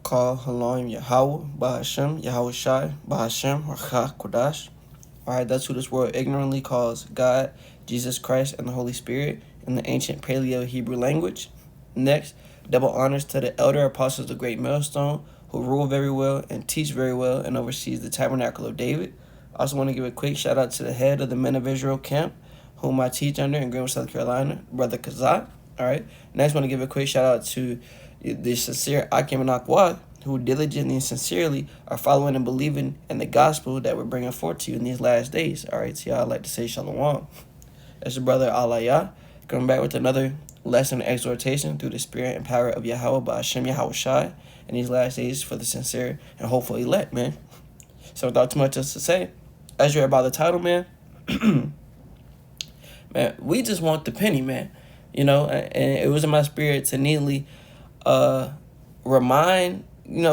call Halom Yahweh, Bahashem, Yahweh Shai, Bahashem, Rakha Kodash. Alright, that's who this world ignorantly calls God, Jesus Christ, and the Holy Spirit in the ancient Paleo Hebrew language. Next, double honors to the elder apostles of Great Millstone, who rule very well and teach very well and oversees the tabernacle of David. I also want to give a quick shout out to the head of the Men of Israel camp, whom I teach under in Greenville, South Carolina, Brother Kazak. Alright, next I want to give a quick shout out to the sincere Akim and Akwad, who diligently and sincerely are following and believing in the gospel that we're bringing forth to you in these last days. All right, so y'all like to say shalom. That's your brother Aliyah, coming back with another lesson and exhortation through the spirit and power of Yahweh by Hashem Yahweh Shai in these last days for the sincere and hopeful elect, man. So without too much else to say, as you're about the title, man, man, we just want the penny, man. You know, and it was in my spirit to neatly remind,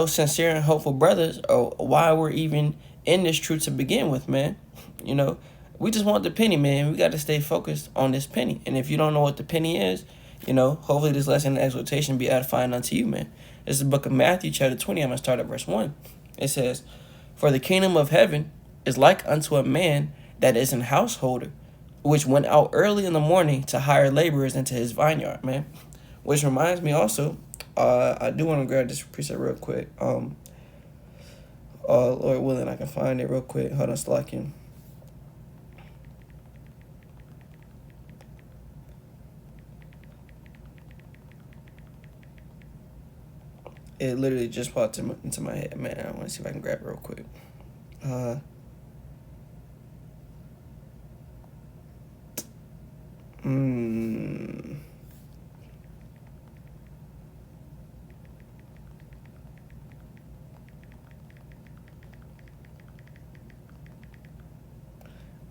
sincere and hopeful brothers why we're even in this truth to begin with, man. You know, we just want the penny, man. We got to stay focused on this penny. And if you don't know what the penny is, hopefully this lesson and exhortation be edifying unto you, man. This is the book of Matthew, chapter 20. I'm going to start at verse 1. It says, "For the kingdom of heaven is like unto a man that is an householder, which went out early in the morning to hire laborers into his vineyard," man. Which reminds me also, I do want to grab this precept real quick. Lord willing, I can find it real quick. Hold on, slacking. It literally just popped into my head, man. I want to see if I can grab it real quick.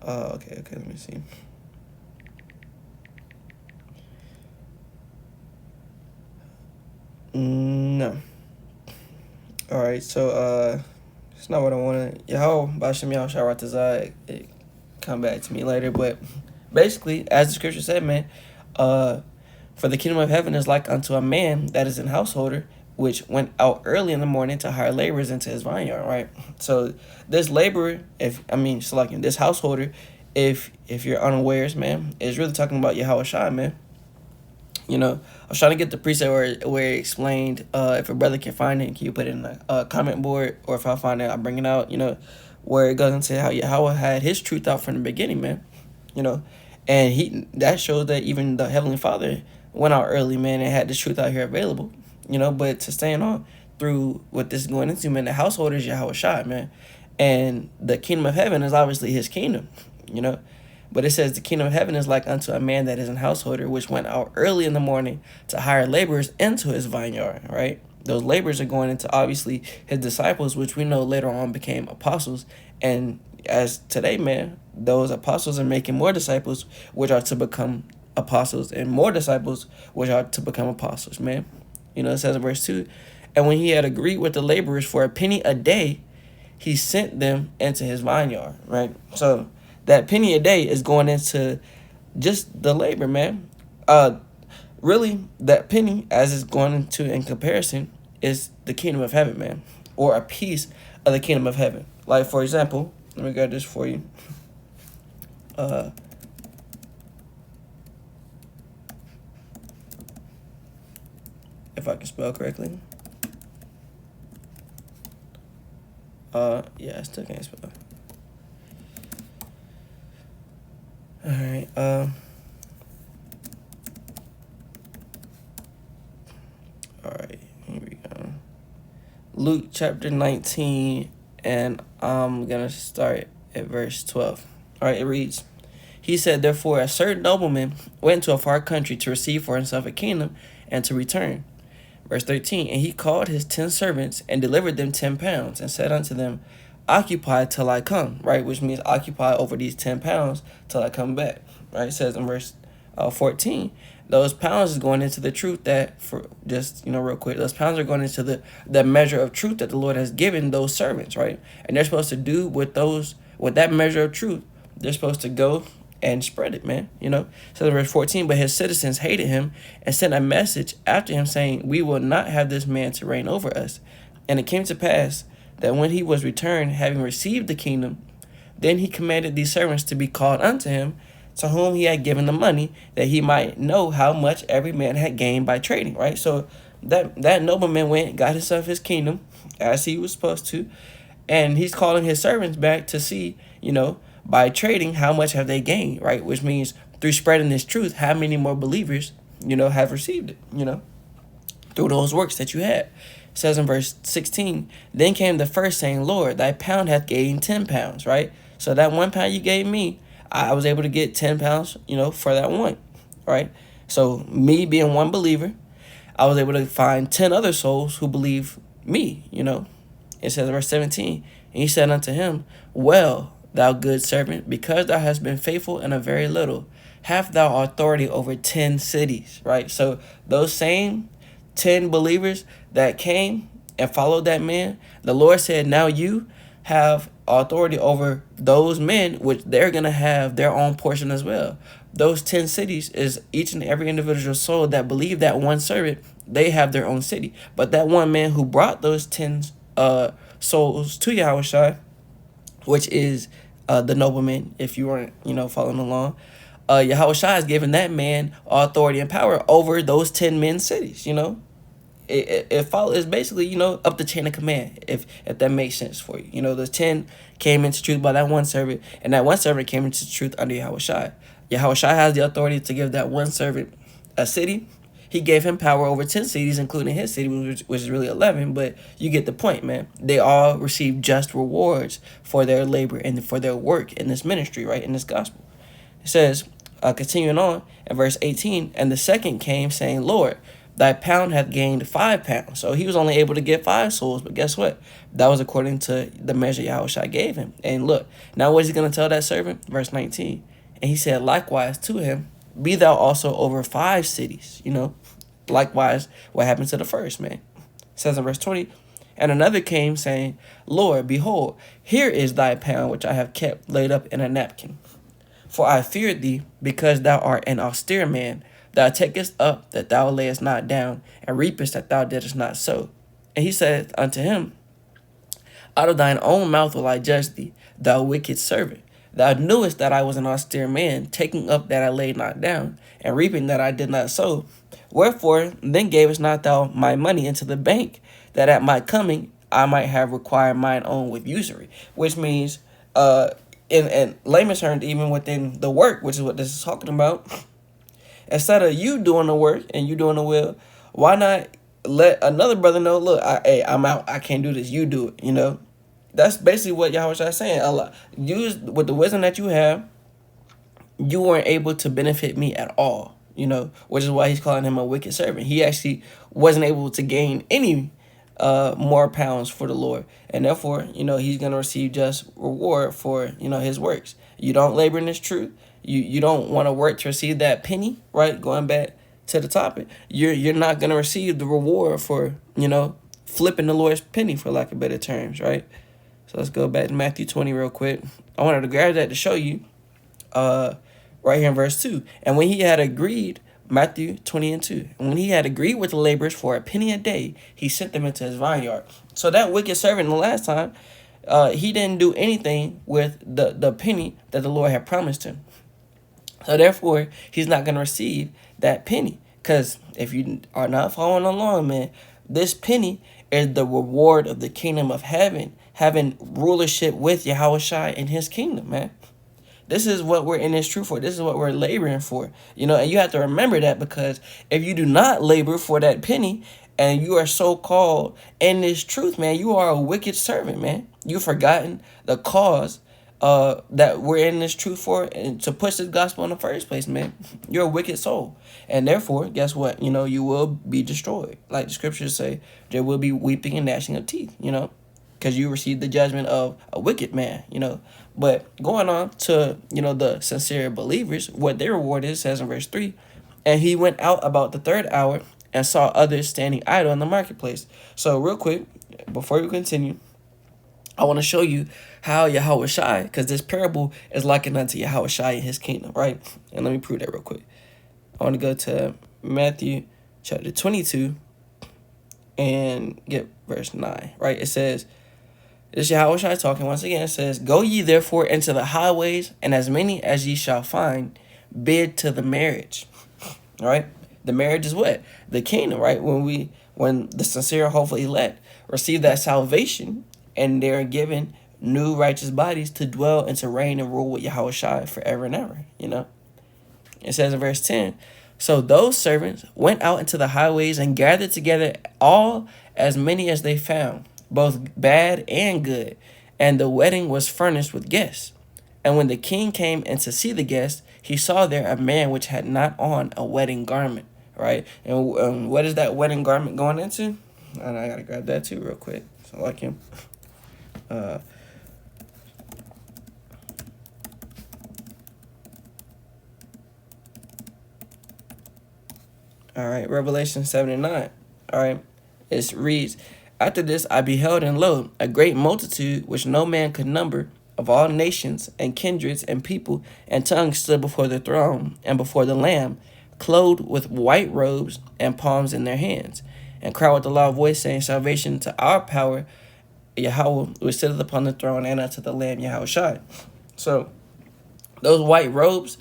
Okay, let me see. No. Alright, so, it's not what I wanted. Yahweh, Bashem Yahweh Sharat Tazai, it come back to me later, but basically, as the scripture said, man, for the kingdom of heaven is like unto a man that is an householder, which went out early in the morning to hire laborers into his vineyard, right? So this laborer, this householder, if you're unawares, man, is really talking about Yahweh Shai, man. I was trying to get the precept where it explained, if a brother can find it, can you put it in a comment board, or if I find it, I'll bring it out, where it goes into how Yahweh had his truth out from the beginning, man, and that shows that even the Heavenly Father went out early, man, and had this truth out here available, but to stand on through what this is going into, man, the household is Yahweh Shai, man, and the kingdom of heaven is obviously his kingdom, But it says the kingdom of heaven is like unto a man that is an householder, which went out early in the morning to hire laborers into his vineyard, right? Those laborers are going into, obviously, his disciples, which we know later on became apostles. And as today, man, those apostles are making more disciples, which are to become apostles, and more disciples, which are to become apostles, man. It says in verse 2, "And when he had agreed with the laborers for a penny a day, he sent them into his vineyard," right? So that penny a day is going into just the labor, man. Really, that penny, as it's going into in comparison, is the kingdom of heaven, man, or a piece of the kingdom of heaven. Like, for example, let me grab this for you. If I can spell correctly. Yeah, I still can't spell. Alright, alright, here we go. Luke chapter 19, and I'm gonna start at verse 12. Alright, it reads, "He said, therefore, a certain nobleman went to a far country to receive for himself a kingdom and to return." Verse 13, "And he called his 10 servants and delivered them 10 pounds and said unto them, Occupy till I come," right? Which means occupy over these 10 pounds till I come back, right? It says in verse 14, those pounds is going into the truth that, for just, real quick, those pounds are going into the measure of truth that the Lord has given those servants, right? And they're supposed to do with that measure of truth, they're supposed to go and spread it, man, So in verse 14, "But his citizens hated him and sent a message after him saying, We will not have this man to reign over us. And it came to pass that when he was returned, having received the kingdom, then he commanded these servants to be called unto him, to whom he had given the money, that he might know how much every man had gained by trading. Right? So that nobleman went, got himself his kingdom, as he was supposed to, and he's calling his servants back to see, by trading, how much have they gained, right? Which means through spreading this truth, how many more believers, have received it, through those works that you had. It says in verse 16, then came the first, saying, Lord, thy pound hath gained 10 pounds, right? So that 1 pound you gave me, I was able to get 10 pounds, for that one, right? So me being one believer, I was able to find 10 other souls who believe me, It says in verse 17, and he said unto him, well, thou good servant, because thou hast been faithful in a very little, have thou authority over 10 cities, right? So those same 10 believers that came and followed that man, the Lord said, now you have authority over those men, which they're going to have their own portion as well. Those 10 cities is each and every individual soul that believed that one servant, they have their own city. But that one man who brought those 10 souls to Yahushua, which is the nobleman, if you weren't, following along, Yahushua has given that man authority and power over those 10 men's cities, It follows basically, up the chain of command, if that makes sense for you. The 10 came into truth by that one servant, and that one servant came into truth under Yahushua. Yahushua has the authority to give that one servant a city. He gave him power over 10 cities, including his city, which is really 11, but you get the point, man. They all received just rewards for their labor and for their work in this ministry, right, in this gospel. It says, continuing on, in verse 18, and the second came, saying, Lord, thy pound hath gained 5 pounds. So he was only able to get 5 souls, but guess what? That was according to the measure Yahushua gave him. And look, now what is he going to tell that servant? Verse 19, and he said, likewise to him, be thou also over 5 cities, Likewise, what happened to the first man? It says in verse 20, and another came, saying, Lord, behold, here is thy pound, which I have kept laid up in a napkin. For I feared thee, because thou art an austere man. Thou takest up that thou layest not down, and reapest that thou didst not sow. And he said unto him, out of thine own mouth will I judge thee, thou wicked servant. Thou knewest that I was an austere man, taking up that I laid not down, and reaping that I did not sow. Wherefore then gavest not thou my money into the bank, that at my coming I might have required mine own with usury? Which means, in layman's terms, even within the work, which is what this is talking about, instead of you doing the work and you doing the will, why not let another brother know, look, I'm out, I can't do this, you do it, That's basically what Yahushua is saying. Use with the wisdom that you have, you weren't able to benefit me at all, which is why he's calling him a wicked servant. He actually wasn't able to gain any more pounds for the Lord. And therefore, he's going to receive just reward for, his works. You don't labor in this truth. You don't want to work to receive that penny, right? Going back to the topic, you're not going to receive the reward for, flipping the Lord's penny, for lack of better terms, right? So let's go back to Matthew 20 real quick. I wanted to grab that to show you right here in verse 2. And when he had agreed, Matthew 20 and 2, and when he had agreed with the laborers for a penny a day, he sent them into his vineyard. So that wicked servant the last time, he didn't do anything with the penny that the Lord had promised him. So therefore, he's not going to receive that penny. Because if you are not following along, man, this penny is the reward of the kingdom of heaven, having rulership with Yahushua in his kingdom, man. This is what we're in this truth for. This is what we're laboring for. And you have to remember that, because if you do not labor for that penny and you are so called in this truth, man, you are a wicked servant, man. You've forgotten the cause that we're in this truth for, and to push this gospel in the first place, man. You're a wicked soul. And therefore, guess what? You will be destroyed. Like the scriptures say, there will be weeping and gnashing of teeth, because you received the judgment of a wicked man, But going on to, the sincere believers, what their reward is, says in verse 3, and he went out about the 3rd hour and saw others standing idle in the marketplace. So real quick, before we continue, I want to show you how Yahushua, because this parable is likened unto Yahushua and his kingdom, right? And let me prove that real quick. I want to go to Matthew chapter 22, and get verse 9, right? It says, this is Yahweh Shai talking once again. It says, go ye therefore into the highways, and as many as ye shall find, bid to the marriage. All right? The marriage is what? The kingdom, right? When the sincere, hopeful elect receive that salvation, and they're given new righteous bodies to dwell and to reign and rule with Yahweh Shai forever and ever, you know? It says in verse 10, so those servants went out into the highways and gathered together all as many as they found, both bad and good, and the wedding was furnished with guests. And when the king came in to see the guests, he saw there a man which had not on a wedding garment, right? And what is that wedding garment going into? And I gotta grab that too real quick. So like him. All right, Revelation 7:9. All right, it reads, after this I beheld, and lo, a great multitude which no man could number, of all nations and kindreds and people and tongues, stood before the throne and before the Lamb, clothed with white robes and palms in their hands, and cried with a loud voice, saying, salvation to our power, Yahweh, which sitteth upon the throne, and unto the Lamb, Yahweh Shai. So those white robes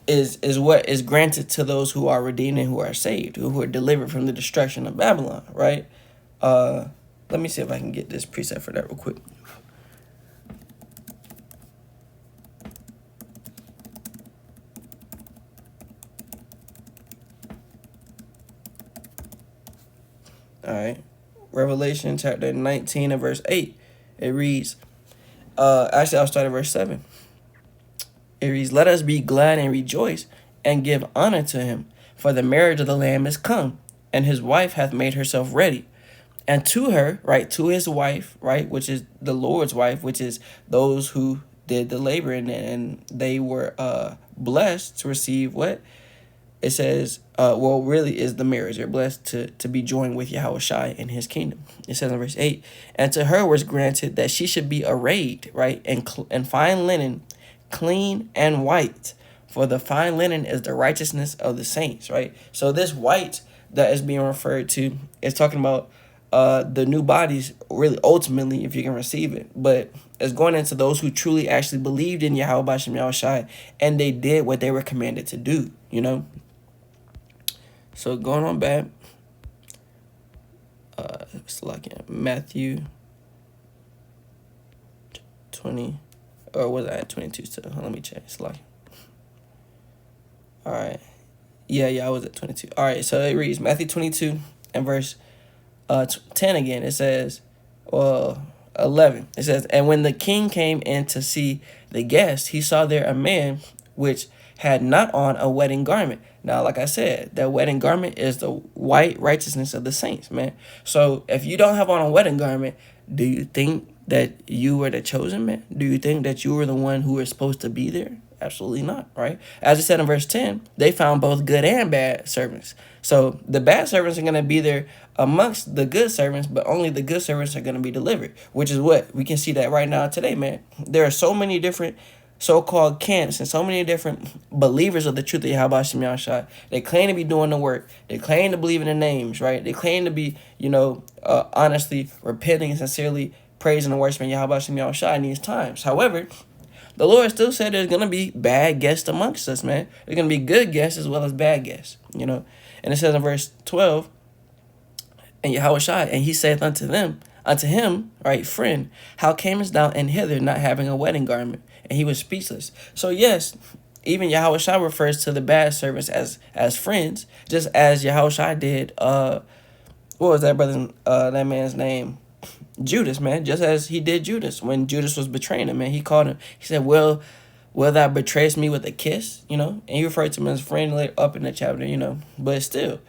is what is granted to those who are redeemed and who are saved, who are delivered from the destruction of Babylon, right? Let me see if I can get this preset for that real quick. All right. Revelation chapter 19 and verse 8. It reads, actually I'll start at verse 7. It reads, let us be glad and rejoice and give honor to him, for the marriage of the Lamb is come, and his wife hath made herself ready. And to her, right, to his wife, right, which is the Lord's wife, which is those who did the labor, and they were blessed to receive what? It says, well, really is the marriage. They're blessed to be joined with Yahweh Shai in his kingdom. It says in verse 8, and to her was granted that she should be arrayed, right, in fine linen, clean and white, for the fine linen is the righteousness of the saints, right? So this white that is being referred to is talking about the new bodies, really, ultimately, if you can receive it. But it's going into those who truly actually believed in Yahweh Bashem Yahweh Shai, and they did what they were commanded to do, you know? So going on back, it's like Matthew 20, or was I at 22 still? Let me check. It's like, all right. Yeah, I was at 22. All right, so it reads Matthew 22 and verse 10 again. It says, well, 11. It says, and when the king came in to see the guest, he saw there a man which had not on a wedding garment. Now, like I said, that wedding garment is the white righteousness of the saints, man. So if you don't have on a wedding garment, do you think that you were the chosen man? Do you think that you were the one who was supposed to be there? Absolutely not, right? As it said in verse 10, they found both good and bad servants. So the bad servants are going to be there amongst the good servants, but only the good servants are going to be delivered, which is what we can see that right now today, man. There are so many different so-called camps and so many different believers of the truth of Yahweh Shem Yahshua. They claim to be doing the work. They claim to believe in the names, right? They claim to be, honestly repenting and sincerely praising and worshiping Yahweh Shem Yahshua in these times. However, the Lord still said there's going to be bad guests amongst us, man. There's going to be good guests as well as bad guests, And it says in verse 12, and Yahweh Shai, and he saith unto him, right, friend, how camest thou in hither not having a wedding garment? And he was speechless. So yes, even Yahweh Shai refers to the bad servants as friends, just as Yahweh Shai did, what was that that man's name? Judas, man, just as he did Judas when Judas was betraying him, man. He called him, he said, will thou betrayest me with a kiss, and he referred to him as friend later up in the chapter, but still,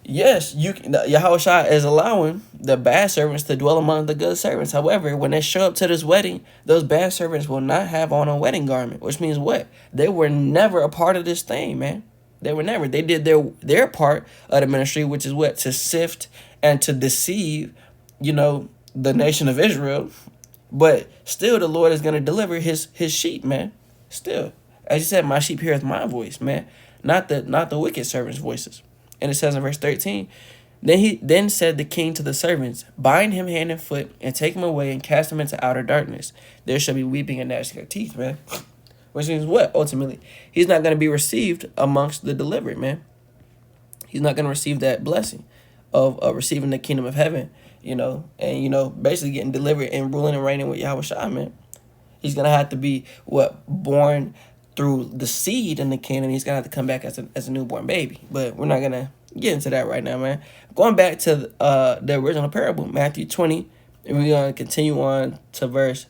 yes, Yahweh Shai is allowing the bad servants to dwell among the good servants. However, when they show up to this wedding, those bad servants will not have on a wedding garment, which means what? They were never a part of this thing, man. They were never. They did their part of the ministry, which is what? To sift and to deceive, the nation of Israel. But still, the Lord is going to deliver his sheep, man. Still. As he said, my sheep heareth my voice, man. Not the wicked servants' voices. And it says in verse 13, Then said the king to the servants, bind him hand and foot, and take him away and cast him into outer darkness. There shall be weeping and gnashing of teeth, man. Which means what? Ultimately, he's not going to be received amongst the delivered, man. He's not going to receive that blessing of receiving the kingdom of heaven, and basically getting delivered and ruling and reigning with Yahweh Shai, man. He's going to have to be born through the seed in the kingdom. He's going to have to come back as a newborn baby. But we're not going to get into that right now, man. Going back to the original parable, Matthew 20, and we're going to continue on to verse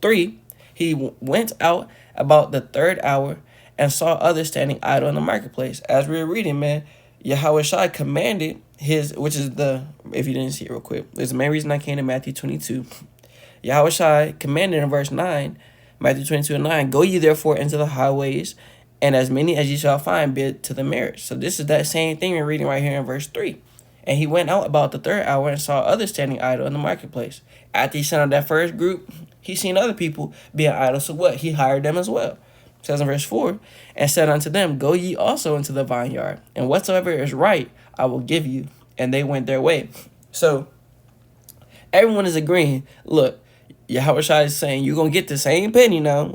3. He went out about the third hour and saw others standing idle in the marketplace. As we were reading, man, Yahweh Shai commanded which is if you didn't see it real quick, there's the main reason I came to Matthew 22. Yahweh Shai commanded in verse 9, Matthew 22:9, go ye therefore into the highways, and as many as ye shall find, bid to the marriage. So this is that same thing we're reading right here in verse 3. And he went out about the third hour and saw others standing idle in the marketplace. After he sent out that first group, he seen other people being idle. So what? He hired them as well. It says in verse 4, and said unto them, go ye also into the vineyard, and whatsoever is right I will give you. And they went their way. So everyone is agreeing, look, Yahweh Shai is saying you're going to get the same penny now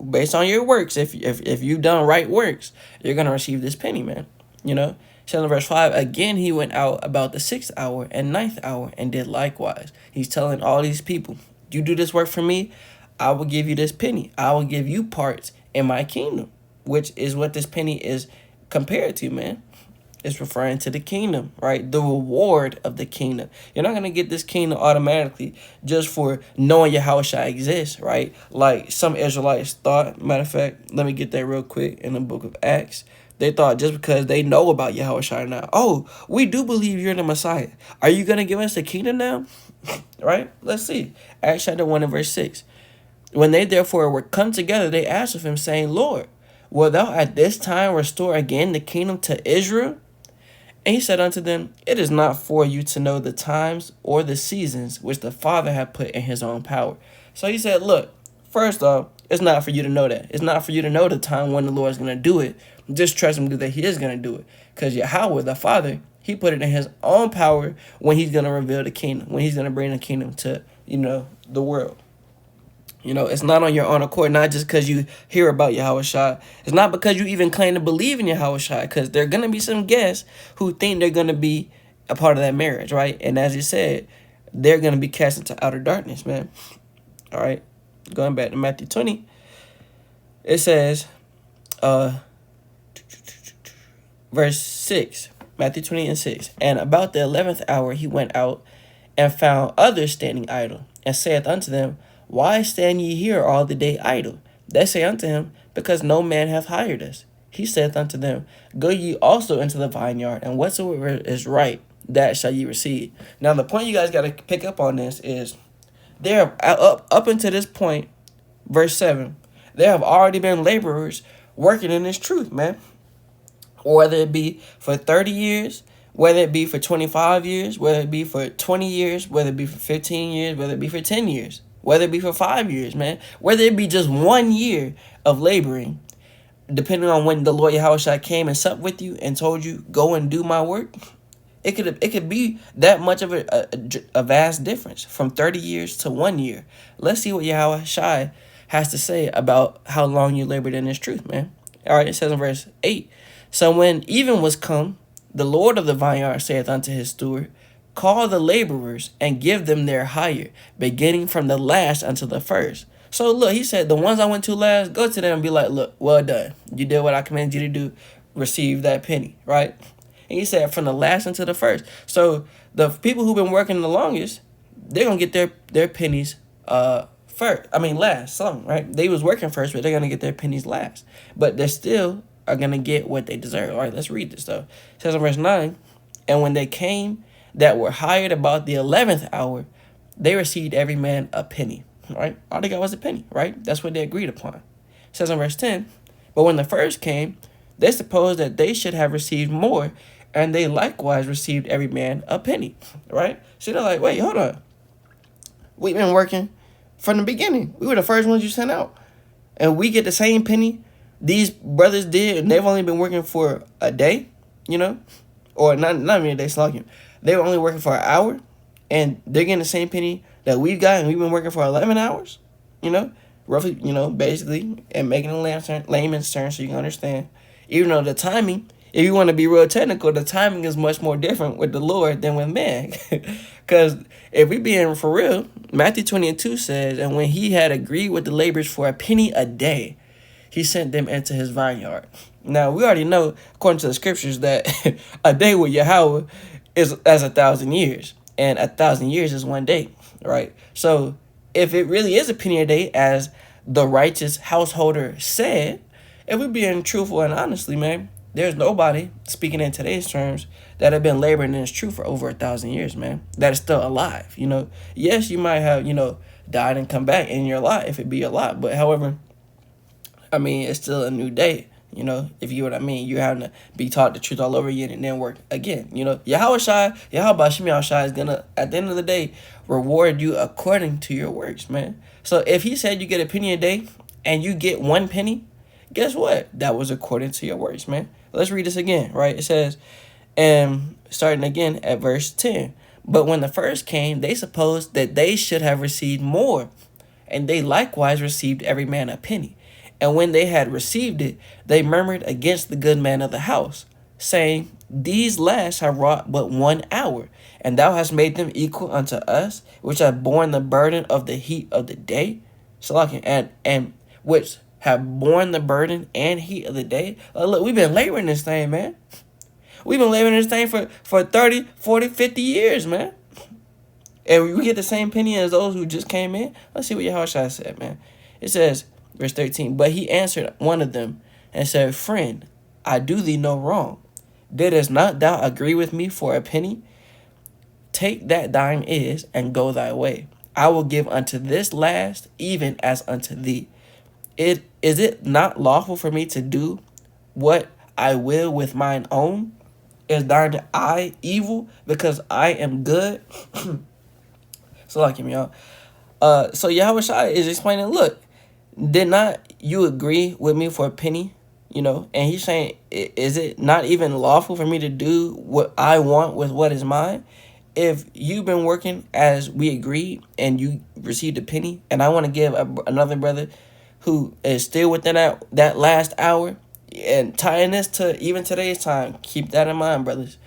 based on your works. If you've done right works, you're going to receive this penny, man. It says in verse 5, again he went out about the 6th hour and 9th hour and did likewise. He's telling all these people, you do this work for me, I will give you this penny. I will give you parts in my kingdom, which is what this penny is compared to, man. It's referring to the kingdom, right? The reward of the kingdom. You're not going to get this kingdom automatically just for knowing Yahweh Shai exists, right? Like some Israelites thought. Matter of fact, let me get that real quick in the book of Acts. They thought just because they know about Yahweh Shai now, oh, we do believe you're the Messiah. Are you going to give us the kingdom now? Right? Let's see. Acts chapter 1 and verse 6. When they therefore were come together, they asked of him, saying, Lord, wilt thou at this time restore again the kingdom to Israel? And he said unto them, it is not for you to know the times or the seasons which the Father hath put in his own power. So he said, look, first off, it's not for you to know that. It's not for you to know the time when the Lord is going to do it. Just trust him that he is going to do it. Because Yahweh, the Father, he put it in his own power when he's going to reveal the kingdom, when he's going to bring the kingdom to, the world. It's not on your own accord, not just because you hear about Yahweh Shai. It's not because you even claim to believe in Yahweh Shai, because there are going to be some guests who think they're going to be a part of that marriage, right? And as you said, they're going to be cast into outer darkness, man. All right, going back to Matthew 20, it says, verse 6, Matthew 20 and 6, and about the 11th hour he went out and found others standing idle, and saith unto them, why stand ye here all the day idle? They say unto him, because no man hath hired us. He saith unto them, go ye also into the vineyard, and whatsoever is right, that shall ye receive. Now the point you guys got to pick up on this is, there up until this point, verse 7, there have already been laborers working in this truth, man. Whether it be for 30 years, whether it be for 25 years, whether it be for 20 years, whether it be for 15 years, whether it be for 10 years. Whether it be for 5 years, man. Whether it be just 1 year of laboring, depending on when the Lord Yahweh Shai came and supped with you and told you, go and do my work, it could be that much of a vast difference from 30 years to 1 year. Let's see what Yahweh Shai has to say about how long you labored in this truth, man. All right, it says in verse 8, so when even was come, the Lord of the vineyard saith unto his steward, call the laborers and give them their hire, beginning from the last unto the first. So look, he said, the ones I went to last, go to them and be like, look, well done. You did what I commanded you to do. Receive that penny, right? And he said, from the last unto the first. So the people who've been working the longest, they're going to get their pennies last, right? They was working first, but they're going to get their pennies last. But they still are going to get what they deserve. All right, let's read this, though. It says in verse 9, and when they came that were hired about the 11th hour, they received every man a penny, right? All they got was a penny, right? That's what they agreed upon. It says in verse 10, but when the first came, they supposed that they should have received more, and they likewise received every man a penny, right? So they're like, wait, hold on. We've been working from the beginning. We were the first ones you sent out. And we get the same penny these brothers did, and they've only been working for a day, or not even a day, slugging. They were only working for an hour, and they're getting the same penny that we've got, and we've been working for 11 hours. You know, roughly. You know, basically, and making a layman's term so you can understand. Even though the timing, if you want to be real technical, the timing is much more different with the Lord than with man. Because if we being for real, Matthew 20:2 says, and when he had agreed with the laborers for a penny a day, he sent them into his vineyard. Now, we already know, according to the scriptures, that a day with Yahweh is as 1,000 years, and 1,000 years is one day, right? So, if it really is a penny a day, as the righteous householder said, if we're being truthful and honestly, man, there's nobody, speaking in today's terms, that have been laboring in this truth for over 1,000 years, man, that is still alive, you know? Yes, you might have, died and come back in your lot, if it be a lot, but however, I mean, it's still a new day, if you know what I mean. You're having to be taught the truth all over again and then work again, Yahweh Shai is gonna, at the end of the day, reward you according to your works, man. So if he said you get a penny a day and you get 1 penny, guess what? That was according to your works, man. Let's read this again, right? It says, and starting again at verse 10, but when the first came, they supposed that they should have received more, and they likewise received every man a penny. And when they had received it, they murmured against the good man of the house, saying, these last have wrought but 1 hour, and thou hast made them equal unto us, which have borne the burden of the heat of the day. And which have borne the burden and heat of the day. Look, we've been laboring this thing, man. We've been laboring this thing for 30, 40, 50 years, man. And we get the same penny as those who just came in. Let's see what Yahushua said, man. It says, verse 13, but he answered one of them and said, friend, I do thee no wrong. Didst not thou agree with me for a penny? Take that thine is, and go thy way. I will give unto this last, even as unto thee. Is it not lawful for me to do what I will with mine own? Is thine eye evil because I am good? So like him, y'all. So Yahweh Shai is explaining, look, did not you agree with me for a penny? And he's saying, is it not even lawful for me to do what I want with what is mine? If you've been working as we agreed and you received a penny, and I want to give another brother who is still within that last hour, and tying this to even today's time, keep that in mind, brothers.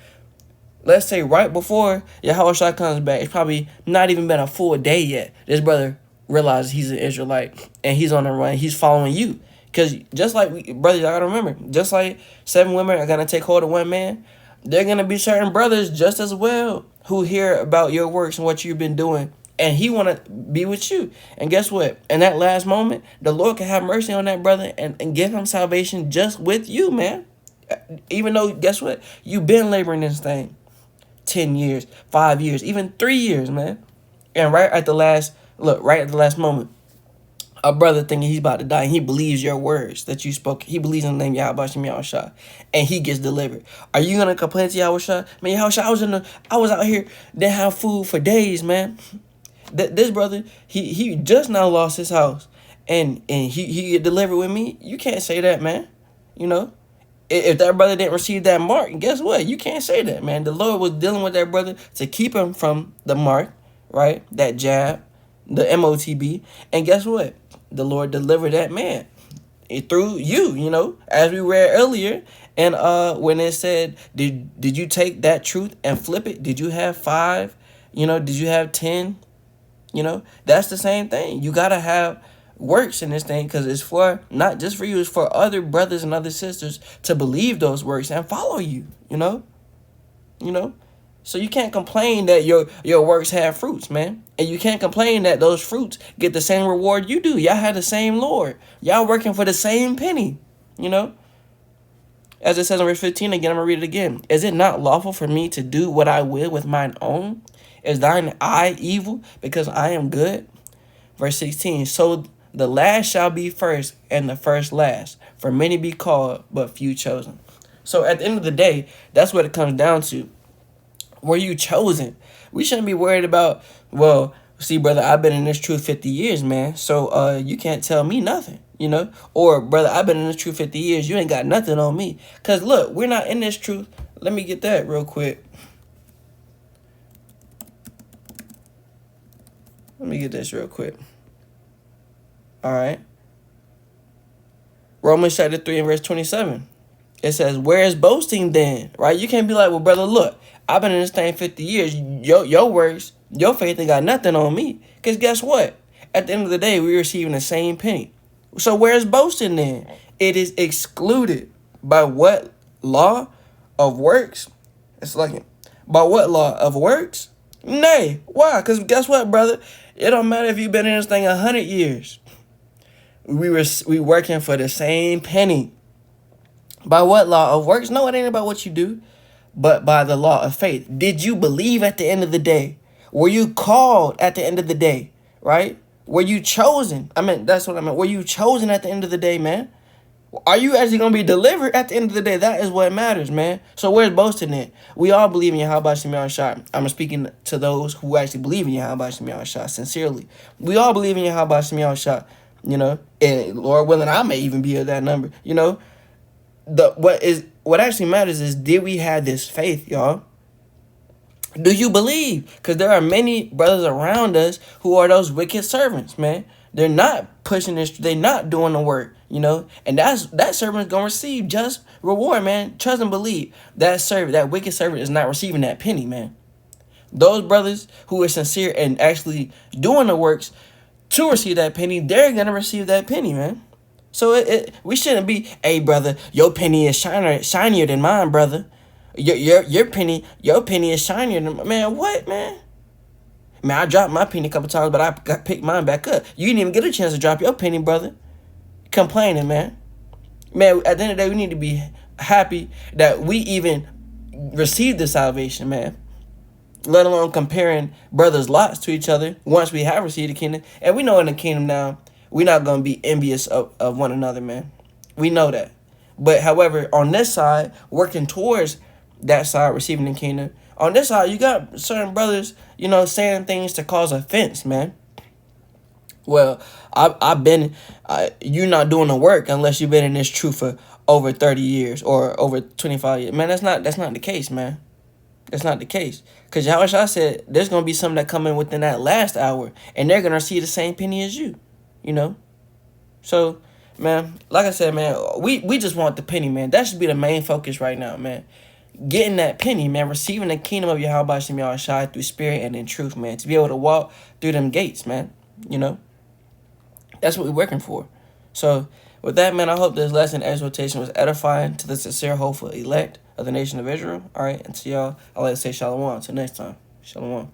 Let's say right before Yahweh Shai comes back, it's probably not even been a full day yet. This brother realizes he's an Israelite and he's on the run. He's following you. Because just like, brothers, y'all got to remember, just like 7 women are going to take hold of 1 man, there are going to be certain brothers just as well who hear about your works and what you've been doing, and he want to be with you. And guess what? In that last moment, the Lord can have mercy on that brother and give him salvation just with you, man. Even though, guess what? You've been laboring this thing 10 years, 5 years, even 3 years, man. And right at the last moment, a brother thinking he's about to die, and he believes your words that you spoke. He believes in the name Yahweh Shai, and he gets delivered. Are you gonna complain to Yahweh Shai? Man, Yahweh Shai, I was out here, didn't have food for days, man. This brother, he just now lost his house, and he get delivered with me. You can't say that, man. If that brother didn't receive that mark, guess what? You can't say that, man. The Lord was dealing with that brother to keep him from the mark, right? That jab, the MOTB, and guess what? The Lord delivered that man through you, as we read earlier. And when it said, did you take that truth and flip it? Did you have 5? Did you have 10? That's the same thing. You got to have works in this thing, because it's for, not just for you, it's for other brothers and other sisters to believe those works and follow you, So you can't complain that your works have fruits, man. And you can't complain that those fruits get the same reward you do. Y'all have the same Lord. Y'all working for the same penny, As it says in verse 15, again, I'm going to read it again. Is it not lawful for me to do what I will with mine own? Is thine eye evil because I am good? Verse 16, so the last shall be first and the first last. For many be called, but few chosen. So at the end of the day, that's what it comes down to. Were you chosen? We shouldn't be worried about, well, see, brother, I've been in this truth 50 years, man. So you can't tell me nothing, Or, brother, I've been in this truth 50 years. You ain't got nothing on me. Because, look, we're not in this truth. let me get that real quick. Let me get this real quick. All right. Romans chapter 3 and verse 27. It says, where is boasting then? Right? You can't be like, well, brother, look, I've been in this thing 50 years. Your works, your faith ain't got nothing on me. Because guess what? At the end of the day, we're receiving the same penny. So where's boasting then? It is excluded. By what law of works? It's like, by what law of works? Nay. Why? Because guess what, brother? It don't matter if you've been in this thing 100 years. We working for the same penny. By what law of works? No, it ain't about what you do, but by the law of faith. Did you believe at the end of the day? Were you called at the end of the day? Right? Were you chosen? That's what I meant. Were you chosen at the end of the day, man? Are you actually going to be delivered at the end of the day? That is what matters, man. So where's boasting at? We all believe in Yahweh Shemiah Shah. I'm speaking to those who actually believe in Yahweh Shemiah Shah sincerely. We all believe in Yahweh Shemiah Shah, and Lord willing, I may even be of that number, What actually matters is, did we have this faith, y'all? Do you believe? Because there are many brothers around us who are those wicked servants, man. They're not pushing this. They're not doing the work, And that servant's going to receive just reward, man. Trust and believe. That wicked servant is not receiving that penny, man. Those brothers who are sincere and actually doing the works to receive that penny, they're going to receive that penny, man. So we shouldn't be, hey, brother, your penny is shinier than mine, brother. Your penny is shinier than, man, what, man? Man, I dropped my penny a couple times, but I picked mine back up. You didn't even get a chance to drop your penny, brother. Complaining, man. Man, at the end of the day, we need to be happy that we even received the salvation, man. Let alone comparing brothers' lots to each other once we have received the kingdom. And we know in the kingdom now, we're not going to be envious of one another, man. We know that. But however, on this side, working towards that side, receiving the kingdom, on this side, you got certain brothers, saying things to cause offense, man. Well, you're not doing the work unless you've been in this truth for over 30 years or over 25 years. Man, that's not the case, man. That's not the case. Because Yahweh Shah said there's going to be some that come in within that last hour, and they're going to receive the same penny as you, So, man, like I said, man, we just want the penny, man. That should be the main focus right now, man. Getting that penny, man, receiving the kingdom of Yahweh Shemiah Shai through spirit and in truth, man. To be able to walk through them gates, man. That's what we're working for. So, with that, man, I hope this lesson exhortation was edifying to the sincere, hopeful elect of the nation of Israel. All right, and to y'all, I'd like to say shalom. Until next time, shalom.